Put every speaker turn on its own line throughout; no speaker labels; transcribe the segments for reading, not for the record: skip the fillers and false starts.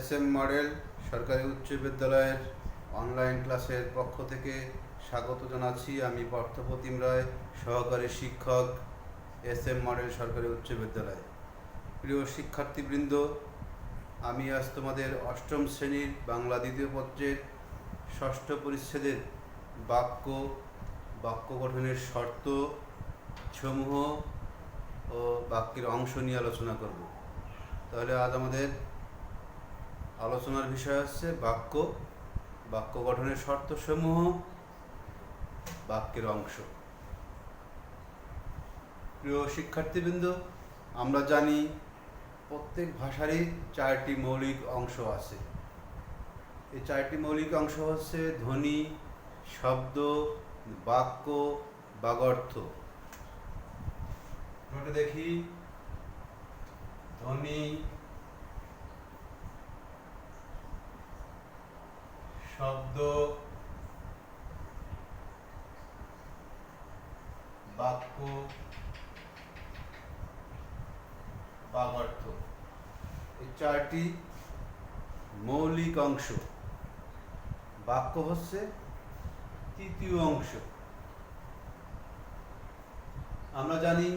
SM model সরকারি উচ্চ বিদ্যালয়ের অনলাইন ক্লাসের পক্ষ থেকে স্বাগত জানাচ্ছি। আমি পার্থপ্রতিম রায়, সহকারী শিক্ষক, SM মডেল সরকারি উচ্চ বিদ্যালয়। প্রিয় শিক্ষার্থীবৃন্দ, আমি আজ তোমাদের অষ্টম শ্রেণীর বাংলা দ্বিতীয় পত্রের ষষ্ঠ পরিচ্ছেদের বাক্য গঠনের শর্ত সমূহ ও বাক্যের অংশ নিয়ে আলোচনা করব। তাহলে আজ আমাদের আলোচনার বিষয় হচ্ছে বাক্য গঠনের শর্তসমূহ, বাক্যের অংশ। প্রিয় শিক্ষার্থীবৃন্দ, আমরা জানি প্রত্যেক ভাষারই চারটি মৌলিক অংশ আছে। এই চারটি মৌলিক অংশ হচ্ছে ধ্বনি, শব্দ, বাক্য, বাগর্থ। নোটে দেখি: ধ্বনি, শব্দ, বাক্য, বাগর্থ। এই চারটি মৌলিক অংশ। বাক্য হচ্ছে তৃতীয় অংশ। আমরা জানি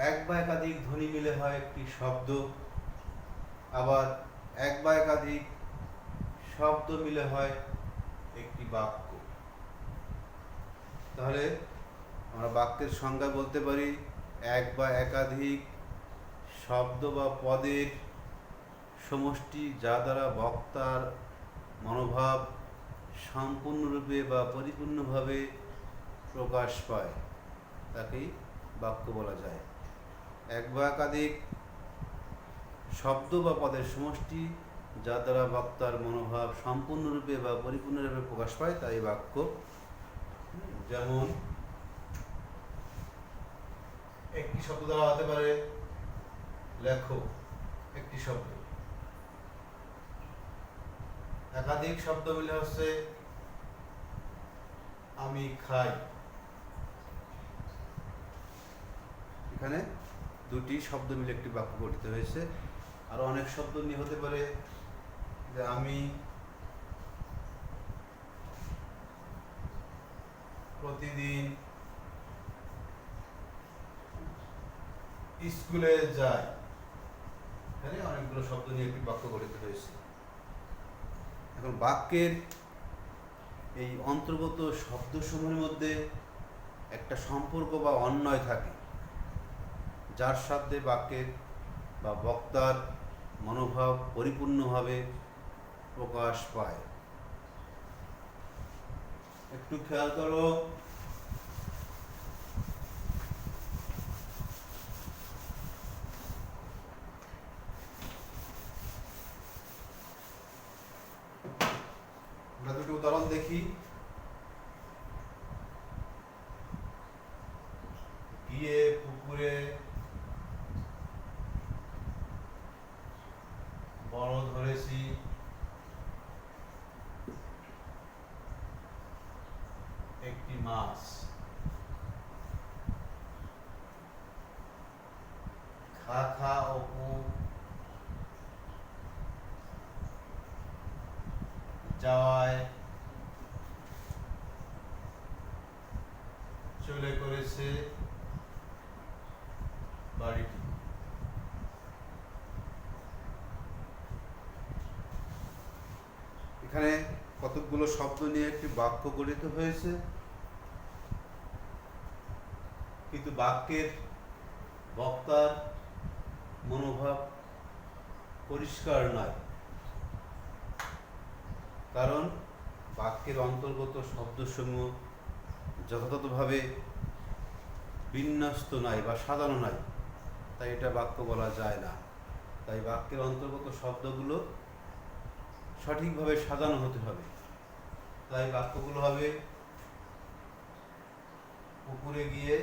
এক বা একাধিক ধ্বনি মিলে হয় একটি শব্দ, আবার এক বা একাধিক শব্দ মিলে হয় একটি বাক্য। তাহলে আমরা বাক্যের সংজ্ঞা বলতে পারি এক বা একাধিক শব্দ বা পদের সমষ্টি, যা দ্বারা বক্তার মনোভাব সম্পূর্ণরূপে বা পরিপূর্ণভাবে প্রকাশ পায়, তাকেই বাক্য বলা যায়। এক বা একাধিক শব্দ বা পদের সমষ্টি, যা দ্বারা বক্তার মনোভাব সম্পূর্ণরূপে বা পরিপূর্ণরূপে প্রকাশ পায়, তাই বাক্য। যেমন একটি শব্দ দ্বারা হতে পারে লেখো, একটি শব্দ। একাধিক শব্দ মিলে হচ্ছে আমি খাই। এখানে দুটি শব্দ মিলে একটি বাক্য গঠিত হয়েছে। আরো অনেক শব্দ নিয়ে হতে পারে যে আমি প্রতিদিন স্কুলে যাই। এখানে অনেকগুলো শব্দ নিয়ে একটি বাক্য গঠিত হয়েছে। এখন বাক্যের এই অন্তর্গত শব্দসমূহের মধ্যে একটা সম্পর্ক বা অন্বয় থাকে, যার সাথে বাক্যের বা বক্তার মনোভাব পরিপূর্ণভাবে প্রকাশ পায়। একটু খেয়াল করো, আমরা দুটো উদাহরণ দেখি। গিয়ে পুকুরে বড় ধরেছি, একটি মাছ। খা খা অপু যাওয়ায় চলে করেছে বাড়িটি। এখানে কতগুলো শব্দ নিয়ে একটি বাক্য গঠিত হয়েছে, কিন্তু বাক্যের বক্তার মনোভাব পরিষ্কার নয়, কারণ বাক্যের অন্তর্গত শব্দসমূহ যথাযথভাবে বিন্যস্ত নাই বা সাজানো নাই, তাই এটা বাক্য বলা যায় না। তাই বাক্যের অন্তর্গত শব্দগুলো সঠিকভাবে সাজানো হতে হবে। তাই বাক্যগুলো হবে পুকুরে গিয়ে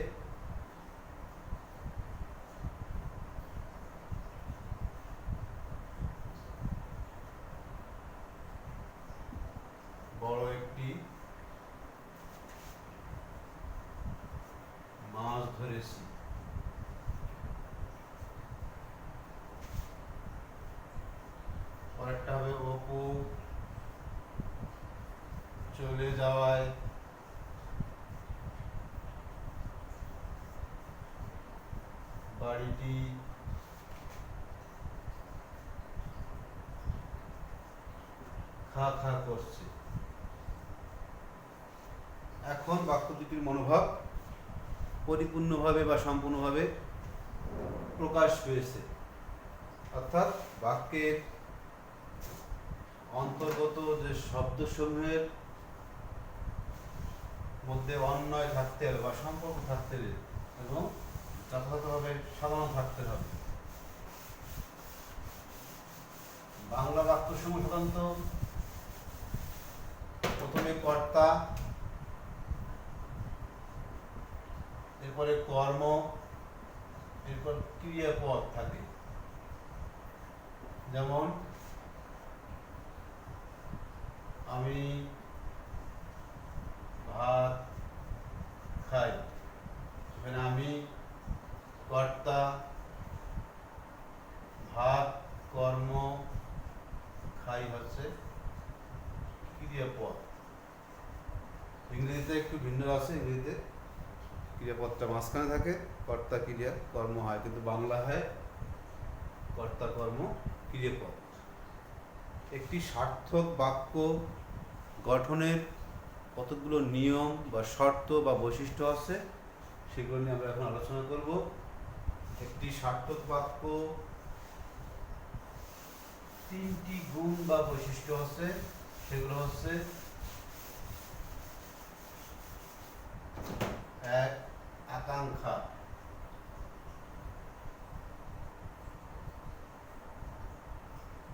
বড় একটি মাছ ধরেছি। পরেরটা হবে অপু চলে যাওয়ায় বাড়িটি খা খা করছে। এখন বাক্য দুটির মনোভাব পরিপূর্ণভাবে বা সম্পূর্ণভাবে প্রকাশ পেয়েছে, অর্থাৎ বাক্যের অন্তর্গত যে শব্দসমূহের মধ্যে অন্বয় থাকতে হবে বা সম্পর্ক থাকতে হবে এবং যথাযথভাবে সাজানো থাকতে হবে। বাংলা বাক্যসমূহ সাধারণত প্রথমে কর্তা, এরপরে কর্ম, এরপর ক্রিয়াপদ থাকে। যেমন আমি ভাত খাই, সেখানে আমি কর্তা, ভাত কর্ম, খাই হচ্ছে ক্রিয়াপদ। ইংরেজিতে একটু ভিন্ন আছে, ইংরেজিতে ক্রিয়াপদটা মাঝখানে থাকে, কর্তা ক্রিয়া কর্ম হয়, কিন্তু বাংলা হয় কর্তা কর্ম ক্রিয়াপদ। একটি সার্থক বাক্য গঠনের কতগুলো নিয়ম বা শর্ত বা বৈশিষ্ট্য আছে, সেগুলো নিয়ে আমরা এখন আলোচনা করব। একটি সার্থক বাক্য তিনটি গুণ বা বৈশিষ্ট্য আছে, সেগুলো হচ্ছে: এক, আকাঙ্ক্ষা;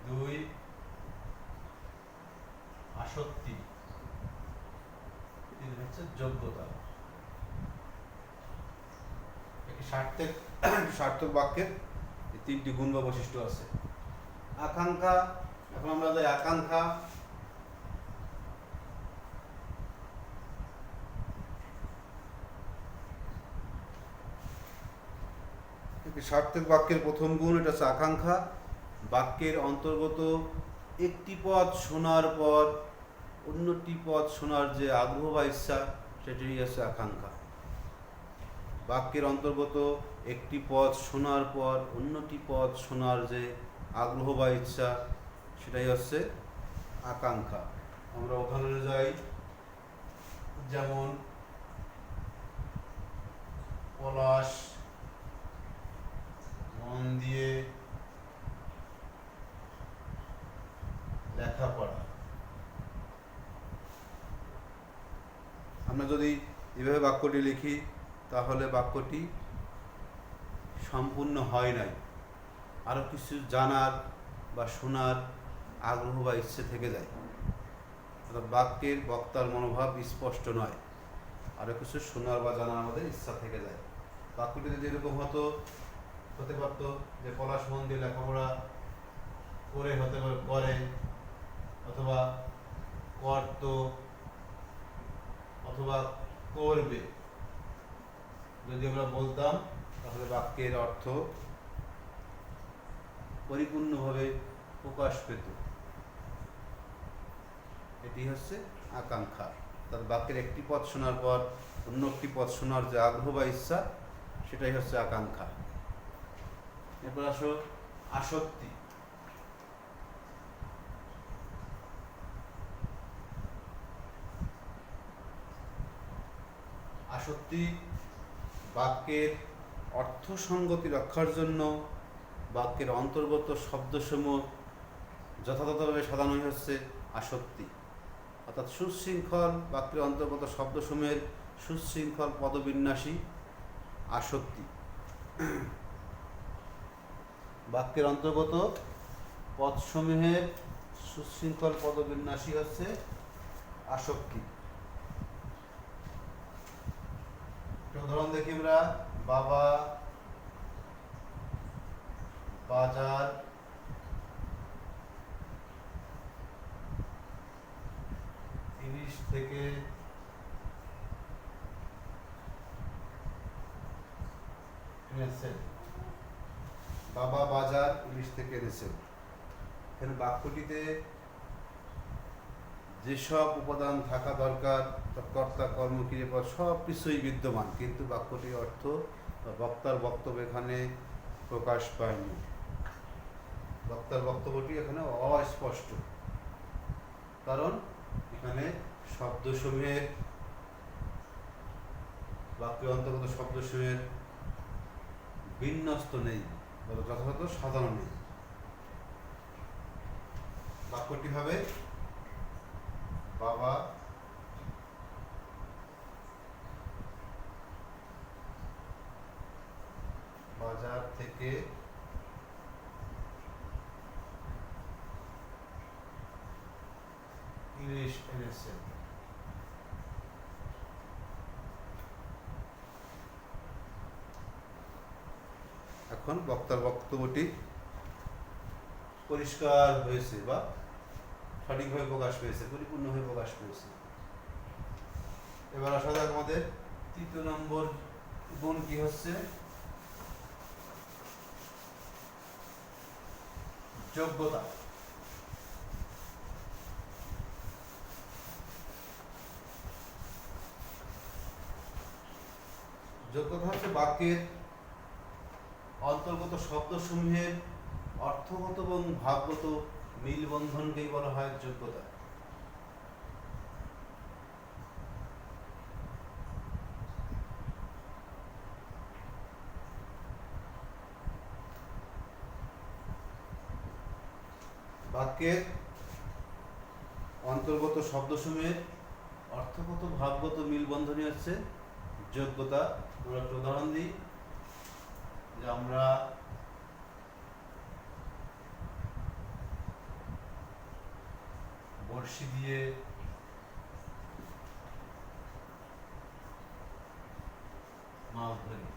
দুই, আসক্তি; তিন হচ্ছে যোগ্যতা। একটি সার্থক বাক্যের এই তিনটি গুণ বা বৈশিষ্ট্য আছে। আকাঙ্ক্ষা, এখন আমরা যাই আকাঙ্ক্ষা। সার্থক বাক্যের প্রথম গুণ এটা হচ্ছে আকাঙ্ক্ষা। বাক্যের অন্তর্গত একটি পদ শোনার পর অন্যটি পদ শোনার যে আগ্রহ বা ইচ্ছা, সেটাই হচ্ছে আকাঙ্ক্ষা। বাক্যের অন্তর্গত একটি পদ শোনার পর অন্যটি পদ শোনার যে আগ্রহ বা ইচ্ছা, সেটাই হচ্ছে আকাঙ্ক্ষা। আমরা উদাহরণে যাই। যেমন পলাশ মন দিয়ে লেখাপড়া। আমরা যদি এভাবে বাক্যটি লিখি, তাহলে বাক্যটি সম্পূর্ণ হয় নাই, আরো কিছু জানার বা শোনার আগ্রহ বা ইচ্ছে থেকে যায়। অর্থাৎ বাক্যের বক্তার মনোভাব স্পষ্ট নয়, আরো কিছু শোনার বা জানার আমাদের ইচ্ছা থেকে যায়। বাক্যটি যদি এরকম হতে পারত যে পলাশ মন দিয়ে লেখাপড়া করে, হতে পারে করে, অথবা করত, অথবা করবে, যদি আমরা বলতাম, তাহলে বাক্যের অর্থ পরিপূর্ণভাবে প্রকাশ পেত। এটি হচ্ছে আকাঙ্ক্ষা। তার বাক্যের একটি পদ শোনার পর অন্য একটি পদ শোনার যে আগ্রহ বা ইচ্ছা, সেটাই হচ্ছে আকাঙ্ক্ষা। এরপর আসো আসক্তি। আসক্তি বাক্যের অর্থ সঙ্গতি রক্ষার জন্য বাক্যের অন্তর্গত শব্দসমূহ যথাযথভাবে সাজানোই হচ্ছে আসক্তি। অর্থাৎ সুশৃঙ্খল বাক্যের অন্তর্গত শব্দসমূহের সুশৃঙ্খল পদবিন্যাসী আসক্তি। বাক্যের অন্তর্গত পদসমূহের সুশৃঙ্খল পদবিন্যাসী হচ্ছে আসক্তি। উদাহরণ দেখি আমরা। বাবা বাজার ইলিশ থেকে এনেছেন। বাবা বাজার ইলিশ থেকে এনেছেন। এখানে বাক্যটিতে যেসব উপাদান থাকা দরকার, কর্তা, কর্ম, ক্রিয়াপদ সব কিছুই বিদ্যমান, কিন্তু বাক্যটির অর্থ বা বক্তার বক্তব্য এখানে প্রকাশ পায়নি। বক্তার বক্তব্যটি এখানে অস্পষ্ট, কারণ এখানে শব্দসমূহের, বাক্যের অন্তর্গত শব্দসমূহের বিন্যস্ত নেই, যথাযথ সাজানো নেই। বাক্যটি হবে বাবা বাজার থেকে ইলিশ এনেছেন। এখন বক্তার বক্তব্যটি পরিষ্কার হয়েছে বা সঠিকভাবে প্রকাশ পেয়েছে, পরিপূর্ণভাবে প্রকাশ পেয়েছে। এবার আসা যাক আমাদের 3 নম্বর গুণ কি হচ্ছে, যোগ্যতা। যোগ্যতা হচ্ছে বাক্যের অন্তর্গত শব্দসমূহের অর্থগত এবং ভাবগত মিলবন্ধনকেই বলা হয় যোগ্যতা। বাক্যের অন্তর্গত শব্দসমূহের অর্থগত ভাবগত মিলবন্ধনই হচ্ছে যোগ্যতা। আমরা একটা উদাহরণ দিই, যে আমরা বড়শি দিয়ে মাছ ধরি।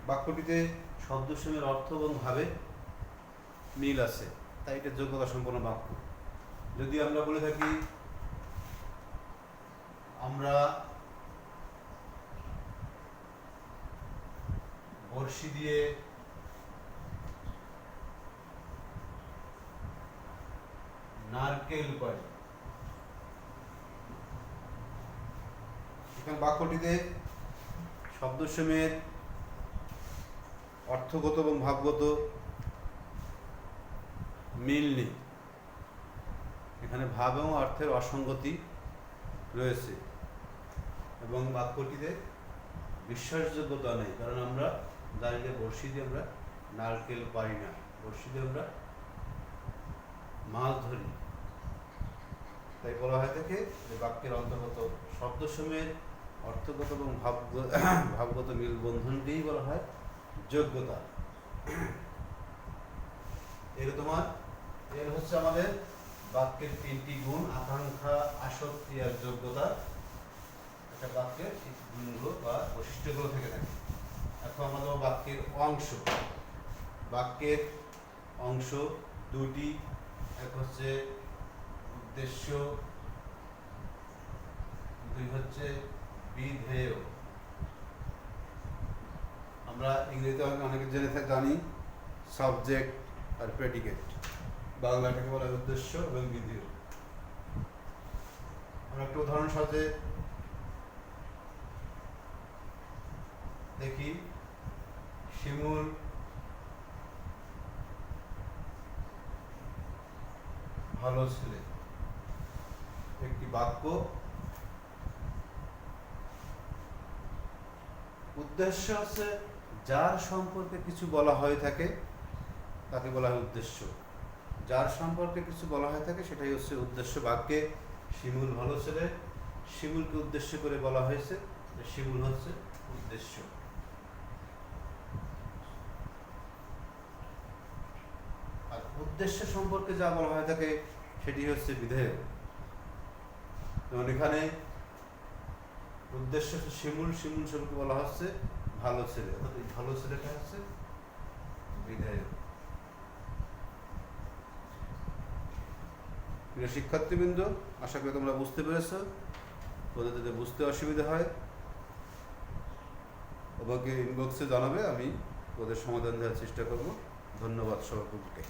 বাক্যটিতে শব্দসমূহের অর্থ এবং ভাবে মিল আছে, তাই এটা যোগ্যতা সম্পন্ন বাক্য। যদি আমরা বলে থাকি আমরা বড়শি দিয়ে নারকেল পাই, এখানে বাক্যটিতে শব্দসমূহের অর্থগত এবং ভাবগত মিল নেই, এখানে ভাব এবং অর্থের অসঙ্গতি রয়েছে, এবং বাক্যটিতে বিশ্বাসযোগ্যতা নেই, কারণ আমরা জানি যে বড়শি দিয়ে আমরা নারকেল পাই না, বড়শি দিয়ে আমরা মাছ ধরি। তাই বলা হয় থাকে যে বাক্যের অন্তর্গত শব্দসমূহের অর্থগত এবং ভাবগত মিলবন্ধনকেই বলা হয় যোগ্যতা। এর হচ্ছে আমাদের বাক্যের 3টি গুণ, আকাঙ্ক্ষা, আসক্তি আর যোগ্যতা। একটা বাক্যের এই গুণগুলো বা বৈশিষ্ট্যগুলো থেকে থাকে। এখন আমাদের বাক্যের অংশ। বাক্যের অংশ 2টি, এক হচ্ছে উদ্দেশ্য, 2 হচ্ছে বিধেয়। আমরা ইংরেজিতে অনেকে জানি সাবজেক্ট আর প্রেডিকেট, বাংলাটাকে বলা হয় উদ্দেশ্য এবং বিধেয়। আমরা একটা উদাহরণ সাথে দেখি, শিমুল ভালো ছেলে। একটি বাক্য। উদ্দেশ্য হচ্ছে যার সম্পর্কে কিছু বলা হয়ে থাকে তাকে বলা হয় উদ্দেশ্য। যার সম্পর্কে কিছু বলা হয়ে থাকে সেটাই হচ্ছে উদ্দেশ্য। বাক্যে শিমুল ভালো ছেলে, শিমুলকে উদ্দেশ্য করে বলা হয়েছে, শিমুল হচ্ছে উদ্দেশ্য। আর উদ্দেশ্য সম্পর্কে যা বলা হয়ে থাকে সেটি হচ্ছে বিধেয়। যেমন এখানে উদ্দেশ্য শিমুল, শিমুল সম্পর্কে বলা হচ্ছে ভালো ছেলে, অর্থাৎ এই ভালো ছেলেটা হচ্ছে বিধেয়। প্রিয় শিক্ষার্থীবৃন্দ, আশা করি তোমরা বুঝতে পেরেছ। তোদের যদি বুঝতে অসুবিধা হয় আমাকে ইনবক্সে জানাবে, আমি ওদের সমাধান দেওয়ার চেষ্টা করব। ধন্যবাদ সকলকে।